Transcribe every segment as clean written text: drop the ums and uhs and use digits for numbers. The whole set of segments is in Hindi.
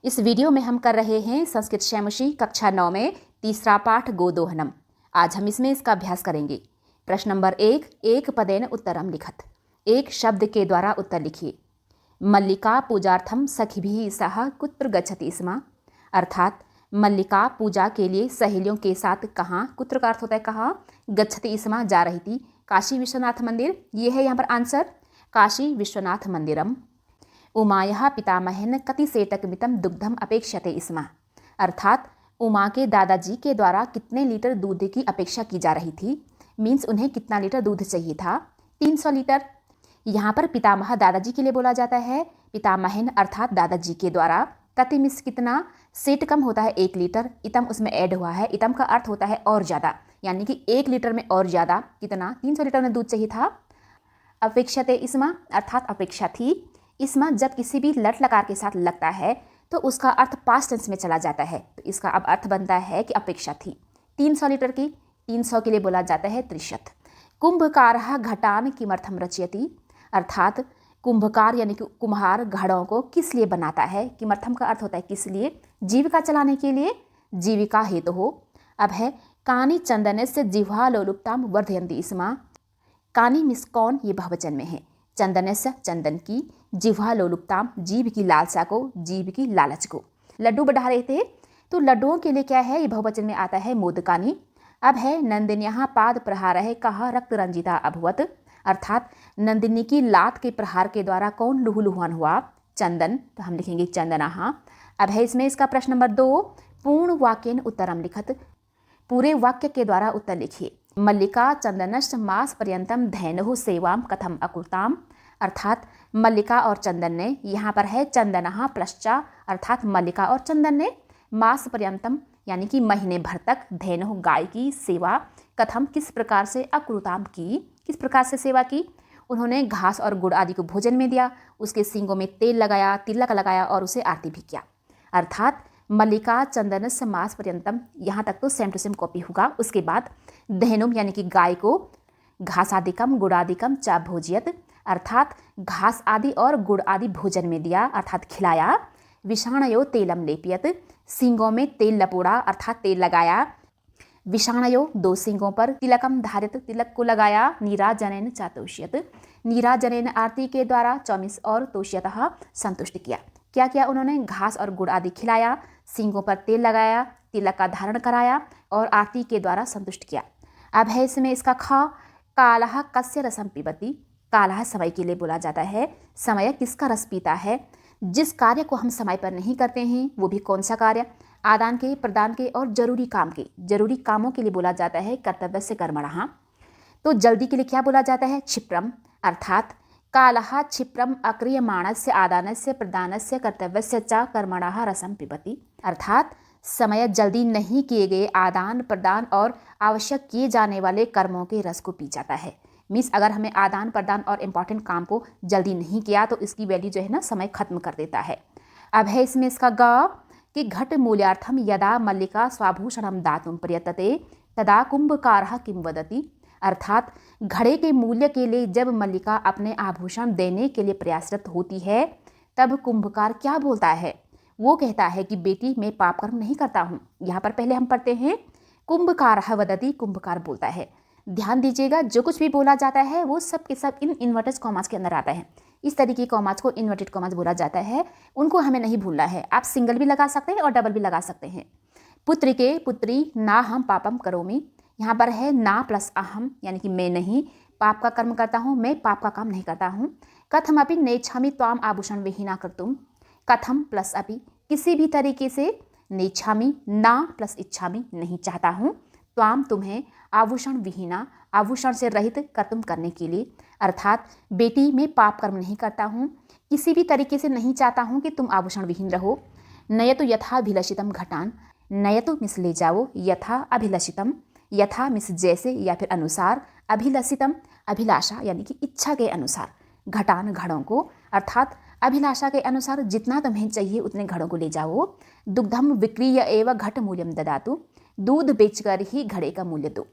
इस वीडियो में हम कर रहे हैं संस्कृत शैमुषी कक्षा 9 में तीसरा पाठ गोदोहनम। आज हम इसमें इसका अभ्यास करेंगे। प्रश्न नंबर 1, एक पदेन उत्तरम लिखत। एक शब्द के द्वारा उत्तर लिखिए। मल्लिका पूजार्थम सखिभिः सह कुत्र गच्छति स्म। अर्थात मल्लिका पूजा के लिए सहेलियों के साथ कहाँ, कुत्र का अर्थ होता है कहाँ, गच्छति स्म जा रही थी, काशी विश्वनाथ मंदिर। ये है यहाँ पर आंसर, काशी विश्वनाथ मंदिरम। उमायाः पितामहेन कतिसेटकमितं दुग्धम अपेक्ष्यते स्म। अर्थात उमा के दादाजी के द्वारा कितने लीटर दूध की अपेक्षा की जा रही थी, मीन्स उन्हें कितना लीटर दूध चाहिए था, 300 लीटर। यहाँ पर पितामह दादाजी के लिए बोला जाता है, पितामहन अर्थात दादाजी के द्वारा। कति मिस कितना, सेट कम होता है 1 लीटर, इतम उसमें ऐड हुआ है, इतम का अर्थ होता है और ज़्यादा, यानी कि 1 लीटर में और ज़्यादा कितना, 300 लीटर में दूध चाहिए था। अपेक्षते इसमा अर्थात अपेक्षा थी। इसमा जब किसी भी लट लकार के साथ लगता है तो उसका अर्थ पास्ट टेंस में चला जाता है, तो इसका अब अर्थ बनता है कि अपेक्षा थी 300 लीटर की। 300 के लिए बोला जाता है त्रिशत। कुंभकारः घटान किमर्थम रचयति। अर्थात कुंभकार यानी कि कुम्हार घड़ों को किस लिए बनाता है, किमर्थम का अर्थ होता है किस लिए, जीविका चलाने के लिए, जीविका हेतु हो। अब है कानी चंदनस्य जिह्वा लोलुप्ताम वर्धयन्ति स्म। कानी मिस कौन, ये बहुवचन में है, चंदनस्य चंदन की, जिह्वा लोलुप्ताम जीभ की लालसा को, जीभ की लालच को। लड्डू बढ़ा रहे थे तो लड्डुओं के लिए क्या है, ये बहुवचन में आता है मोदकानी। अब है नंदिन्याः पाद प्रहारः कः रक्त रंजिता अभवत। अर्थात नंदिनी की लात के प्रहार के द्वारा कौन लुहुलुहान हुआ, चंदन, तो हम लिखेंगे चंदनाः। अब है इसमें इसका प्रश्न नंबर 2, पूर्ण वाक्येन उत्तरम लिखत। पूरे वाक्य के द्वारा उत्तर लिखिए। मल्लिका चंदनश्च मास पर्यंतम धैनुः सेवाम कथम अकुर्ताम। अर्थात मल्लिका और चंदन ने, यहाँ पर है चंदनः प्लश्चा, अर्थात मल्लिका और चंदन ने मास पर्यंतम यानी कि महीने भर तक, धैनुः गाय की, सेवा, कथम किस प्रकार से, अकुरुताम की, किस प्रकार से सेवा की, उन्होंने घास और गुड़ आदि को भोजन में दिया, उसके सींगों में तेल लगाया, तिलक लगाया और उसे आरती भी किया। अर्थात मल्लिका चंदनस्य मास पर्यंतम, यहाँ तक तो सेम टू सेम कॉपी होगा। उसके बाद धैनुम यानी कि गाय को, घासादिकम गुड़ादिकम च भोजियत, अर्थात घास आदि और गुड़ आदि भोजन में दिया अर्थात खिलाया। विषाणयो तेलम लेपियत, सींगों में तेल लपोड़ा अर्थात तेल लगाया। विषाणयो 2 सींगों पर, तिलकम धारित तिलक को लगाया। नीराजनेन च तोष्यत, नीराजनेन आरती के द्वारा, चौमिस और तोष्यतः संतुष्ट किया। क्या किया उन्होंने, घास और गुड़ आदि खिलाया, सींगों पर तेल लगाया, तिलक का धारण कराया और आरती के द्वारा संतुष्ट किया। अब है इसमें इसका ख, कालः कस्य रसम पिबति। कालः समय के लिए बोला जाता है, समय किसका रस पीता है, जिस कार्य को हम समय पर नहीं करते हैं, वो भी कौन सा कार्य, आदान के, प्रदान के और जरूरी काम के, जरूरी कामों के लिए बोला जाता है कर्तव्यस्य कर्मणः। तो जल्दी के लिए क्या बोला जाता है, क्षिप्रम। अर्थात कालः क्षिप्रम अक्रियमाणस्य आदानस्य प्रदानस्य कर्तव्यस्य च कर्मणः रसम पिबति। अर्थात समय जल्दी नहीं किए गए आदान प्रदान और आवश्यक किए जाने वाले कर्मों के रस को पी जाता है। मीन्स अगर हमें आदान प्रदान और इम्पॉर्टेंट काम को जल्दी नहीं किया तो इसकी वैल्यू जो है ना, समय खत्म कर देता है। अब है इसमें इसका ग, कि घट मूल्यार्थम यदा मल्लिका स्वाभूषणम दातुम प्रयतते तदा कुंभकारः किं वदति। अर्थात घड़े के मूल्य के लिए जब मल्लिका अपने आभूषण देने के लिए प्रयासरत होती है तब कुंभकार क्या बोलता है, वो कहता है कि बेटी मैं पाप कर्म नहीं करता हूँ। यहाँ पर पहले हम पढ़ते हैं कुंभकारः वदति, कुंभकार बोलता है। ध्यान दीजिएगा, जो कुछ भी बोला जाता है वो सब के सब इन इन्वर्टेड कॉमास के अंदर आता है। इस तरीके के कॉमास को इन्वर्टेड कॉमास बोला जाता है, उनको हमें नहीं भूलना है। आप सिंगल भी लगा सकते हैं और डबल भी लगा सकते हैं। पुत्र के पुत्री ना हम पापम करोमि, यहाँ पर है ना प्लस अहम यानी कि मैं नहीं पाप का कर्म करता हूँ, मैं पाप का काम नहीं करता हूँ। कथमपि नेच्छामि त्वाम आभूषण विहीना कर्तुम, कथम प्लस अपि, किसी भी तरीके से, नेच्छामि ना प्लस इच्छामि नहीं चाहता हूँ, त्वाम तुम्हें, आभूषण विहीना आभूषण से रहित, कर्तुम करने के लिए। अर्थात बेटी मैं पाप कर्म नहीं करता हूँ, किसी भी तरीके से नहीं चाहता हूँ कि तुम आभूषण विहीन रहो। नयतु यथा अभिलषितम घटान, नयतु मिस ले जाओ, यथा अभिलषितम, यथा मिस जैसे या फिर अनुसार, अभिलषितम अभिलाषा यानी कि इच्छा के अनुसार, घटान घड़ों को, अर्थात अभिलाषा के अनुसार जितना तुम्हें चाहिए उतने घड़ों को ले जाओ। दुग्धम विक्रीय एवं घट मूल्यम ददातु, दूध बेचकर ही घड़े का मूल्य दो।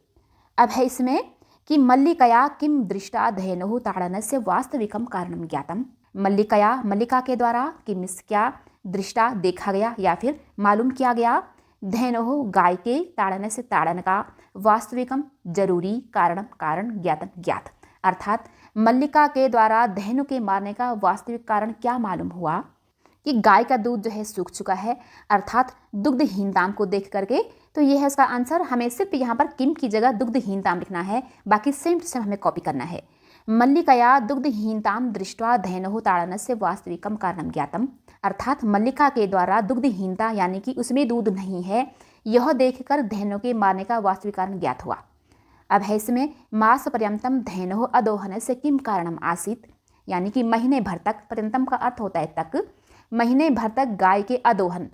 अब है इसमें कि मल्लिकया किम दृष्टा धैनुः ताड़नस्य वास्तविकम कारणम ज्ञातम। मल्लिकया मल्लिका के द्वारा, किम क्या, दृष्टा देखा गया या फिर मालूम किया गया। धैनोः गाय के ताड़न से ताड़न का वास्तविकम जरूरी कारणम कारण ज्ञातम ज्ञात, अर्थात मल्लिका के द्वारा धैनु के मारने का वास्तविक कारण क्या मालूम हुआ कि गाय का दूध जो है सूख चुका है, अर्थात दुग्धहीनताम को देख करके। तो ये है इसका आंसर। हमें सिर्फ यहाँ पर किम की जगह दुग्धहीनताम लिखना है, बाकी सेम टू सेम हमें कॉपी करना है। मल्लिकया दुग्धहीनताम दृष्ट्वा धैनोः ताड़नस्य वास्तविकम कारणम ज्ञातम, अर्थात मल्लिका के द्वारा दुग्धहीनता यानी कि उसमें दूध नहीं है यह देखकर धैनु के मारने का वास्तविक कारण ज्ञात हुआ। अब है इसमें मास पर्यंतम धैनोः अदोहनस्य किम कारणम आसीत्, यानी कि महीने भर तक, पर्यंतम का अर्थ होता है तक, महीने भर तक गाय के अदोहन,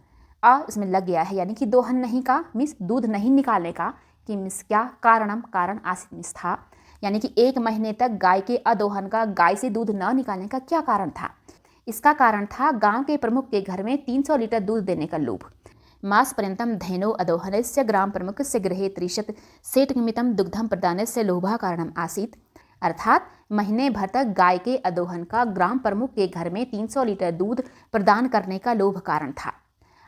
इसमें लग गया है यानी कि दोहन नहीं का मिस दूध नहीं निकालने का, कि मिस क्या कारणम कारण आसित मिस था, यानी कि 1 महीने तक गाय के अदोहन का, गाय से दूध न निकालने का क्या कारण था। इसका कारण था गांव के प्रमुख के घर में 300 लीटर दूध देने का लोभ। मास पर्यंतम धैनो अदोहनस्य ग्राम प्रमुखस्य गृहे 30 सेठमितं दुग्धम प्रदानस्य लोभः कारणम आसीत्, अर्थात महीने भर तक गाय के अदोहन का ग्राम प्रमुख के घर में 300 लीटर दूध प्रदान करने का लोभ कारण था।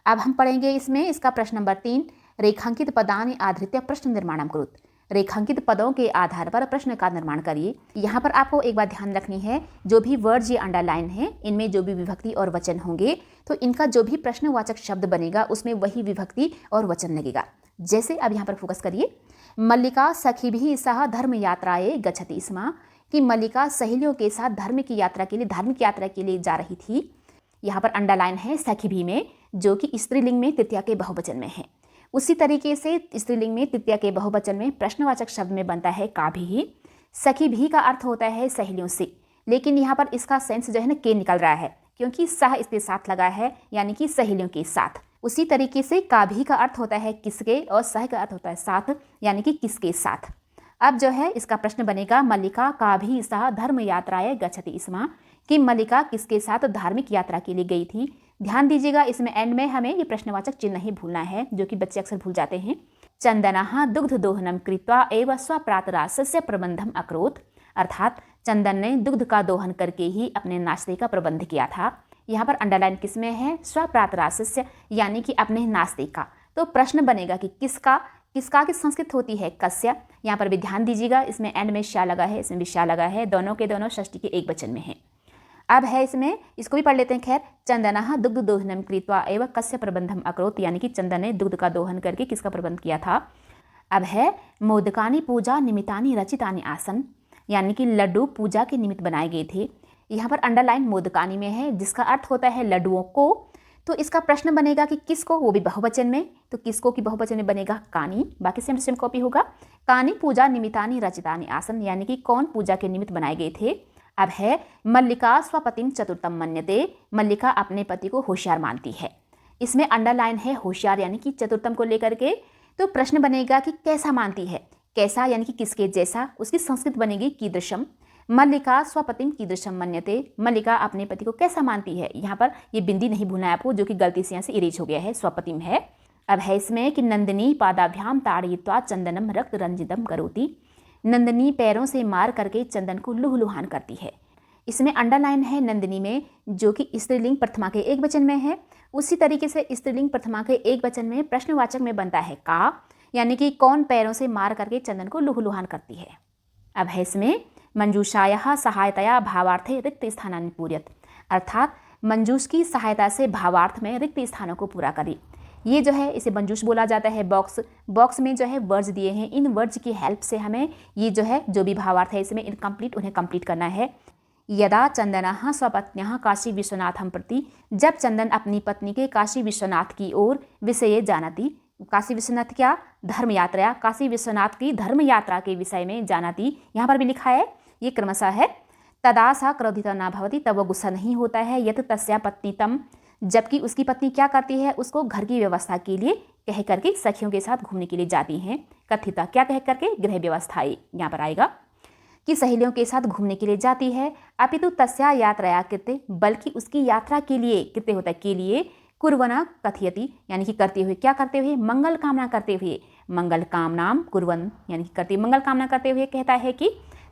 अब हम पढ़ेंगे इसमें इसका प्रश्न नंबर 3, रेखांकित पदानि आधृत्य प्रश्न निर्माणम कुरुत, रेखांकित पदों के आधार पर प्रश्न का निर्माण करिए। यहाँ पर आपको एक बात ध्यान रखनी है, जो भी वर्ड्स ये अंडरलाइन है इनमें जो भी विभक्ति और वचन होंगे तो इनका जो भी प्रश्नवाचक शब्द बनेगा उसमें वही विभक्ति और वचन लगेगा। जैसे अब यहाँ पर फोकस करिए, मल्लिका सखीभिः सह धर्म यात्राए गच्छति स्म, कि मल्लिका सहेलियों के साथ धर्म की यात्रा के लिए, धार्मिक यात्रा के लिए जा रही थी। यहाँ पर अंडरलाइन है सखीभिः में, जो कि स्त्रीलिंग में तृतीया के बहुवचन में है। उसी तरीके से स्त्रीलिंग में तृतीया के बहुवचन में प्रश्नवाचक शब्द में बनता है काभिः। सखीभिः का अर्थ होता है सहेलियों से, लेकिन यहाँ पर इसका सेंस जो है ना के निकल रहा है, क्योंकि सह इसके साथ लगा है यानी कि सहेलियों के साथ। उसी तरीके से काभिः का अर्थ होता है किसके और सह का अर्थ होता है साथ, यानी कि किसके साथ। अब जो है इसका प्रश्न बनेगा, मल्लिका काभिः सह धर्म यात्राए गच्छति स्म, कि मल्लिका किसके साथ धार्मिक यात्रा के लिए गई थी। ध्यान दीजिएगा इसमें एंड में हमें ये प्रश्नवाचक चिन्ह नहीं भूलना है, जो कि बच्चे अक्सर भूल जाते हैं। चंदनः दुग्ध दोहनम कृत्वा एव स्वप्रातरासस्य प्रबंधम अकरोत्, अर्थात चंदन ने दुग्ध का दोहन करके ही अपने नाश्ते का प्रबंध किया था। यहाँ पर अंडरलाइन किसमें है, स्वप्रातरासस्य यानी कि अपने नाश्ते का। तो प्रश्न बनेगा कि किसका, किसका की संस्कृत होती है कस्य। यहाँ पर भी ध्यान दीजिएगा इसमें एंड में शा लगा है, इसमें भी शा लगा है, दोनों के दोनों षष्ठी के एक वचन में है। अब है इसमें, इसको भी पढ़ लेते हैं। खैर, चंदनः दुग्ध दोहनम कृत्वा एव कस्य प्रबंधम अकरोत्, यानी कि चंदन ने दुग्ध का दोहन करके किसका प्रबंध किया था। अब है मोदकानि पूजा निमित्तानि रचितानि आसन, यानी कि लड्डू पूजा के निमित्त बनाए गए थे। यहाँ पर अंडरलाइन मोदकानि में है, जिसका अर्थ होता है लड्डुओं को। तो इसका प्रश्न बनेगा कि किसको, वो भी बहुवचन में, तो किसको की बहुवचन में बनेगा कानी, बाकी सेम सेम कॉपी होगा। कानी पूजा निमित्तानि रचितानि आसन, यानी कि कौन पूजा के निमित्त बनाए गए थे। अब है मल्लिका स्वपतिम चतुर्थम मन्यते, मल्लिका अपने पति को होशियार मानती है। इसमें अंडरलाइन है होशियार यानी कि चतुर्थम को लेकर के। तो प्रश्न बनेगा कि कैसा मानती है, कैसा यानी कि किसके जैसा, उसकी संस्कृत बनेगी कीदृशम। मल्लिका स्वपतिम कीदृशम मन्यते, मल्लिका अपने पति को कैसा मानती है। यहाँ पर ये बिंदी नहीं भूलना है आपको, जो कि गलती से यहाँ से इरेज हो गया है, स्वपतिम है। अब है इसमें कि नंदिनी पादाभ्याम ताड़यित्वा चंदनम रक्त रंजितम करोति, नंदिनी पैरों से मार करके चंदन को लुहलुहान करती है। इसमें अंडरलाइन है नंदिनी में, जो कि स्त्रीलिंग प्रथमा के एक वचन में है। उसी तरीके से स्त्रीलिंग प्रथमा के एक वचन में प्रश्नवाचक में बनता है का, यानी कि कौन पैरों से मार करके चंदन को लुहलुहान करती है। अब है इसमें मंजूषायाः सहायतया भावार्थे रिक्त स्थानानि पूरयत, अर्थात मंजूष की सहायता से भावार्थ में रिक्त स्थानों को पूरा करें। ये जो है इसे मंजूष बोला जाता है। बॉक्स में जो है वर्ड्स दिए हैं, इन वर्ड्स की हेल्प से हमें ये जो है जो भी भावार्थ है इसमें इनकम्प्लीट उन्हें कंप्लीट करना है। यदा चंदनः स्वपत्न्याः काशी विश्वनाथं प्रति, जब चंदन अपनी पत्नी के काशी विश्वनाथ की ओर विषये जानती, काशी विश्वनाथ क्या, धर्म यात्रा, काशी विश्वनाथ की धर्म यात्रा के विषय में जानती, यहाँ पर भी लिखा है, ये क्रमशः है। तदा सा क्रोधिता न भवति, तब वो गुस्सा नहीं होता है। यत तस्या पत्नी तम, जबकि उसकी पत्नी क्या करती है, उसको घर की व्यवस्था के लिए कह करके सखियों के साथ घूमने के लिए जाती हैं। कथिता क्या कह करके, गृह व्यवस्थाएं यहाँ पर आएगा कि सहेलियों के साथ घूमने के लिए जाती है। अपितु तस्या यात्राया कृत्य, बल्कि उसकी यात्रा के लिए, कृत्य होता है के लिए, कुर्वना कथयति यानी कि करते हुए, क्या करते हुए, मंगल कामना करते हुए, मंगल कामनाम कुर्वन यानी कि करते, मंगल कामना करते हुए कहता है कि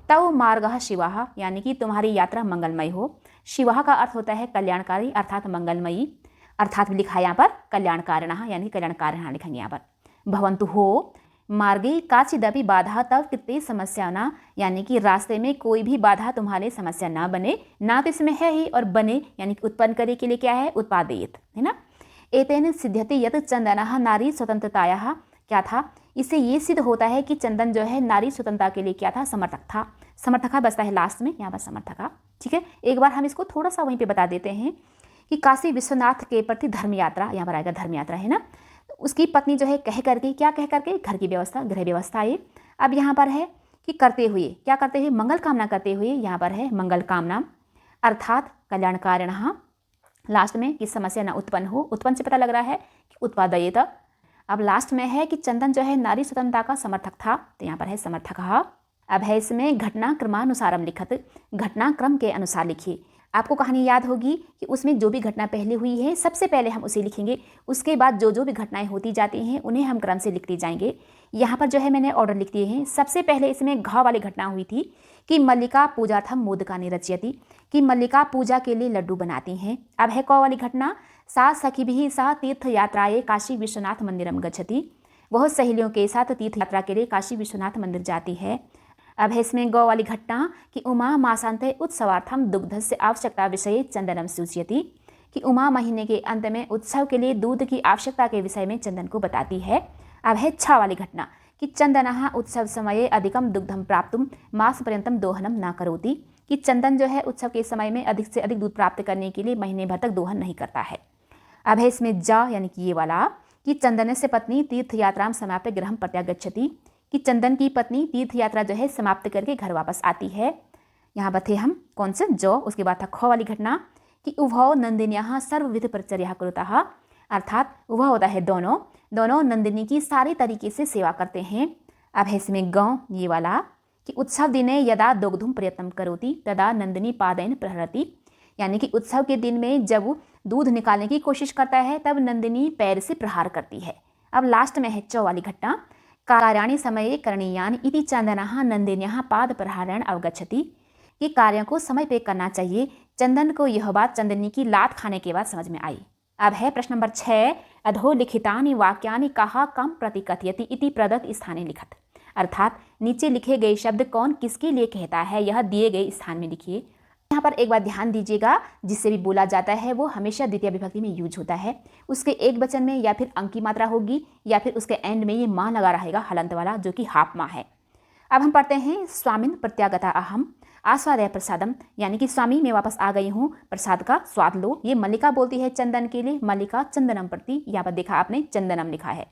तव मार्गः शिवः, यानी कि तुम्हारी यात्रा मंगलमय हो। शिवः का अर्थ होता है कल्याणकारी अर्थात मंगलमयी। अर्थात भी लिखा है यहाँ पर कल्याणकारिणः, यानी कल्याणकारिणः लिखेंगे यहाँ पर। भवन्तु हो मार्गे काचिदपि बाधा तव कृते समस्या ना, यानी कि रास्ते में कोई भी बाधा तुम्हारे समस्या ना बने, ना तो इसमें है ही और बने यानी कि उत्पन्न करे के लिए क्या है, उत्पादयेत, है ना। एतेन सिद्ध्यति यत् चंदनः नारी स्वतंत्रतायाः, क्या था, इससे ये सिद्ध होता है कि चंदन जो है नारी स्वतंत्रता के लिए क्या था, समर्थक था। समर्थका बसता है लास्ट में, यहाँ पर समर्थका, ठीक है। एक बार हम इसको थोड़ा सा वहीं पे बता देते हैं कि काशी विश्वनाथ के प्रति धर्म यात्रा, यहाँ पर आएगा धर्म यात्रा, है ना। तो उसकी पत्नी जो है कह करके, क्या कह करके, घर की व्यवस्था, गृह व्यवस्था ये। अब यहाँ पर है कि करते हुए, क्या करते हुए, मंगल कामना करते हुए, यहाँ पर है मंगल कामना, अर्थात कल्याणकारिणः, लास्ट में कि समस्या ना उत्पन्न हो, उत्पन्न से पता लग रहा है कि उत्पादयेत। अब लास्ट में है कि चंदन जो है नारी स्वतंत्रता का समर्थक था, तो यहाँ पर है समर्थकः। अब है इसमें घटनाक्रमानुसारम लिखत, घटनाक्रम के अनुसार लिखिए। आपको कहानी याद होगी कि उसमें जो भी घटना पहले हुई है सबसे पहले हम उसे लिखेंगे, उसके बाद जो जो भी घटनाएं होती जाती हैं उन्हें हम क्रम से लिखते जाएंगे। यहाँ पर जो है मैंने ऑर्डर लिख दिए हैं। सबसे पहले इसमें घ वाली घटना हुई थी कि मल्लिका पूजार्थम मोदकानि रचयति, कि मल्लिका पूजा के लिए लड्डू बनाती हैं। अब है क वाली घटना, सा सखीभिः सह तीर्थ यात्राये काशी विश्वनाथ मंदिरम गच्छति, वह सहेलियों के साथ तीर्थ यात्रा के लिए काशी विश्वनाथ मंदिर जाती है। अब है इसमें गौ वाली घटना कि उमा मासांते उत्सवार्थम दुग्धस्य आवश्यकता विषये चंदनम सूचयति, कि उमा महीने के अंत में उत्सव के लिए दूध की आवश्यकता के विषय में चंदन को बताती है। अब है छ वाली घटना कि चंदनः उत्सव समये अधिकम दुग्धम प्राप्तुम मास पर्यंतम दोहनम न करोति, कि चंदन जो है उत्सव के समय में अधिक से अधिक दूध प्राप्त करने के लिए महीने भर तक दोहन नहीं करता है। अब है इसमें ज यानी कि ये वाला कि चंदनस्य पत्नी तीर्थ यात्राम समाप्य गृहम प्रत्यागच्छति, कि चंदन की पत्नी तीर्थ यात्रा जो है समाप्त करके घर वापस आती है। यहाँ पर थे हम कौन से, जो। उसके बाद था ख वाली घटना कि उभौ नंदिन्याः सर्वविध परिचर्या कुरुताः, अर्थात उभौ होता है दोनों, दोनों नंदिनी की सारी तरीके से सेवा करते हैं। अब है इसमें गौ ये वाला कि उत्सव दिने यदा दुग्धुम प्रयत्नं करोति तदा नंदिनी पादैन प्रहरति, यानी कि उत्सव के दिन में जब वो दूध निकालने की कोशिश करता है तब नंदिनी पैर से प्रहार करती है। अब लास्ट में है च वाली घटना, कार्याणि समये करणीयानि इति चंदनः नंदिन्याः पाद प्रहारेण अवगच्छति, कि कार्यों को समय पे करना चाहिए। चंदन को यह बात चंदनी की लात खाने के बाद समझ में आई। अब है प्रश्न नंबर 6, अधो लिखितानि वाक्यानि कहा कम प्रतिकथयति इति प्रदत्त स्थाने लिखत, अर्थात नीचे लिखे गए शब्द कौन किसके लिए कहता है यह दिए गए स्थान में लिखिए। यहाँ पर एक बात ध्यान दीजिएगा, जिससे भी बोला जाता है वो हमेशा द्वितीय विभक्ति में यूज होता है। उसके एक वचन में या फिर अंक की मात्रा होगी या फिर उसके एंड में ये माँ लगा रहेगा हलंत वाला, जो कि हाफ माँ है। अब हम पढ़ते हैं स्वामिन प्रत्यागता अहम आस्वादय प्रसादम, यानी कि स्वामी मैं वापस आ गई हूँ, प्रसाद का स्वाद लो। ये मल्लिका बोलती है चंदन के लिए, मल्लिका चंदनम प्रति, यहाँ पर देखा आपने चंदनम लिखा है।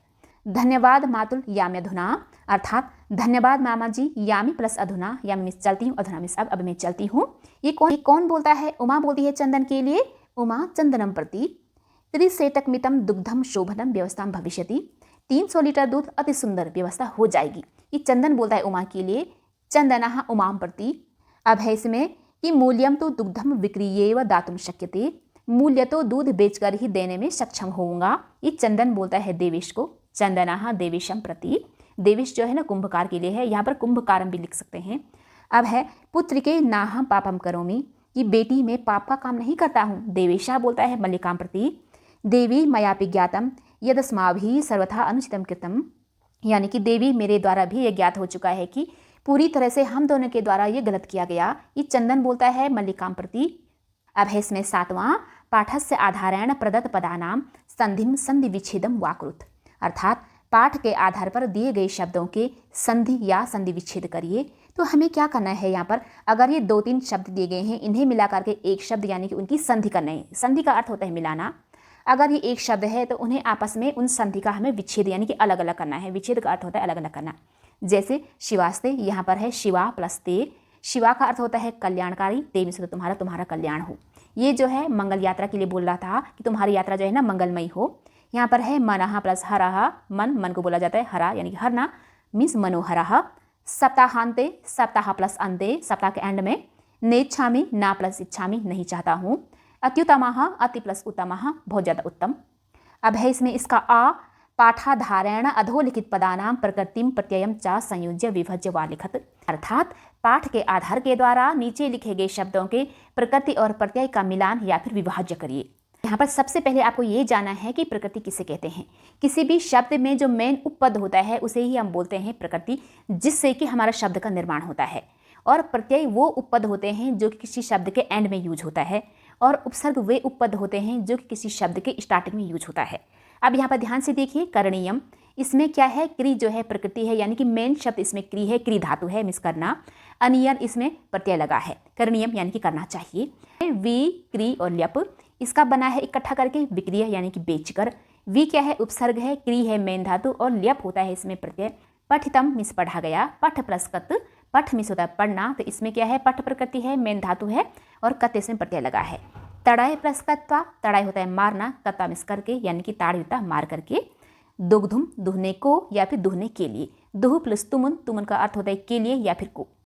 धन्यवाद मातुल याम्यधुना, अर्थात धन्यवाद मामा जी, यामी प्लस अधुना, यामी मिस चलती हूँ, अधुना मिस अब मैं चलती हूँ। ये कौन बोलता है, उमा बोलती है चंदन के लिए, उमा चंदनम प्रति। त्रिसेटकमितम दुग्धम शोभनम व्यवस्था भविष्यति, 300 लीटर दूध अति सुंदर व्यवस्था हो जाएगी। ये चंदन बोलता है उमा के लिए, चंदनः उमाम प्रति। अब है इसमें कि मूल्यम तो दुग्धम विक्रीयेव दातुम शक्यते, मूल्य तो दूध बेचकर ही देने में सक्षम होऊंगा। ये चंदन बोलता है देवेश को, चंदनः देवेशम प्रति। देवेश जो है ना कुंभकार के लिए है, यहाँ पर कुंभकारम भी लिख सकते हैं। अब है पुत्र के नाहम पापम करोमि, कि बेटी में पाप का काम नहीं करता हूँ, देवेशा बोलता है मल्लिकाम प्रति। देवी मयापि ज्ञातम यदस्माभिः सर्वथा अनुचितम कृतम, यानी कि देवी मेरे द्वारा भी ये ज्ञात हो चुका है कि पूरी तरह से हम दोनों के द्वारा ये गलत किया गया। ये चंदन बोलता है मल्लिकाम प्रति। अब है इसमें 7वां, पाठस्य आधारेण प्रदत्त पदानाम संधिम संधि विच्छेदम वाकृत, अर्थात पाठ के आधार पर दिए गए शब्दों के संधि या संधि विच्छेद करिए। तो हमें क्या करना है, यहाँ पर अगर ये 2-3 शब्द दिए गए हैं इन्हें मिला करके एक शब्द यानी कि उनकी संधि करना है। संधि का अर्थ होता है मिलाना। अगर ये एक शब्द है तो उन्हें आपस में उन संधि का हमें विच्छेद यानी कि अलग अलग करना है। विच्छेद का अर्थ होता है अलग अलग करना। जैसे शिवास्ते, यहाँ पर है शिवा प्लस ते, शिवा का अर्थ होता है कल्याणकारी, ते में से तो तुम्हारा कल्याण हो। ये जो है मंगल यात्रा के लिए बोल रहा था कि तुम्हारी यात्रा जो है ना मंगलमयी हो। यहाँ पर है मनः प्लस हरः, मन को बोला जाता है हरा यानी कि हरना मीन्स मनोहरः। सप्ताहांते, सप्ताह प्लस अंते, सप्ताह के एंड में। नेच्छामि, ना प्लस इच्छामि, नहीं चाहता हूँ। अत्युत्तमः, अति प्लस उत्तमः, बहुत ज़्यादा उत्तम। अब है इसमें इसका आ, पाठाधारेण अधोलिखित पदानां प्रकृतिम प्रत्ययम च संयोज्य विभज्य वा लिखत, अर्थात पाठ के आधार के द्वारा नीचे लिखे गए शब्दों के प्रकृति और प्रत्यय का मिलान या फिर विभाज्य करिए। यहाँ पर सबसे पहले आपको ये जानना है कि प्रकृति किसे कहते हैं। किसी भी शब्द में जो मेन उपपद होता है उसे ही हम बोलते हैं प्रकृति, जिससे कि हमारा शब्द का निर्माण होता है। और प्रत्यय वो उपपद होते हैं जो कि किसी शब्द के एंड में यूज होता है, और उपसर्ग वे उपपद होते हैं जो कि किसी शब्द के स्टार्टिंग में यूज होता है। अब यहाँ पर ध्यान से देखिए, करणीयम, इसमें क्या है, क्री जो है प्रकृति है, यानी कि मेन शब्द इसमें क्री है, क्री धातु है, मिस करना। अनियन, इसमें प्रत्यय लगा है, करणीयम यानी कि करना चाहिए। वी, क्री और ल्यप, इसका बना है इकट्ठा करके विक्रिय यानी कि बेचकर। वी क्या है, उपसर्ग है, क्री है मेन धातु, और ल्यप होता है इसमें प्रत्यय। पठितम, मिस पढ़ा गया। पठ प्लस कत, पठ मिस होता है पढ़ना, तो इसमें क्या है, पठ प्रकृति है, मेन धातु है, और कत इसमें प्रत्यय लगा है। तड़ाय प्लस कत्वा, तड़ाय होता है मारना, कत्वा मिस करके यानी कि ताड़ होता है मार करके। दुग्धुम, दुहने को या फिर दुहने के लिए। दुह प्लस तुमुन, तुमुन का अर्थ होता है के लिए या फिर को।